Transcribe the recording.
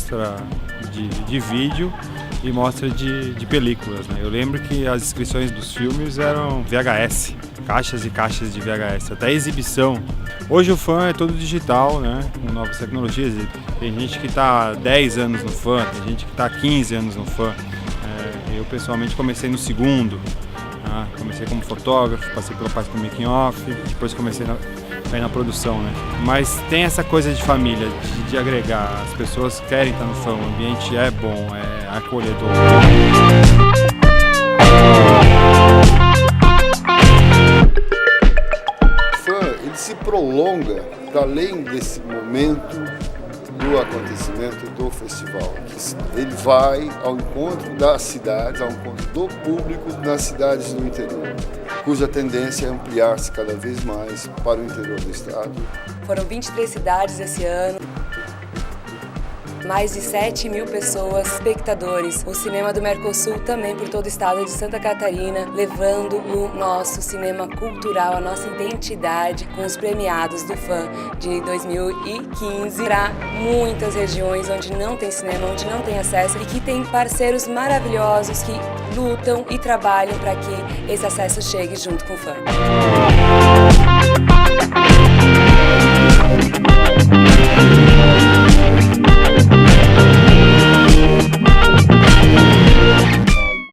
mostra de vídeo e mostra de películas, né? Eu lembro que as inscrições dos filmes eram VHS, caixas e caixas de VHS, até exibição. Hoje o fã é todo digital, né? Com novas tecnologias. Tem gente que está há 10 anos no fã, tem gente que está há 15 anos no fã. Eu pessoalmente comecei no segundo. Comecei como fotógrafo, passei pela parte do making off, depois comecei na produção, né? Mas tem essa coisa de família, de agregar. As pessoas querem estar no fã, o ambiente é bom, é acolhedor. O fã, ele se prolonga para além desse momento do acontecimento do festival. Ele vai ao encontro das cidades, ao encontro do público nas cidades do interior, cuja tendência é ampliar-se cada vez mais para o interior do estado. Foram 23 cidades esse ano, mais de 7.000 pessoas, espectadores. O cinema do Mercosul também por todo o estado de Santa Catarina, levando o nosso cinema cultural, a nossa identidade com os premiados do FAM de 2015 para muitas regiões onde não tem cinema, onde não tem acesso e que tem parceiros maravilhosos que lutam e trabalham para que esse acesso chegue junto com o FAM.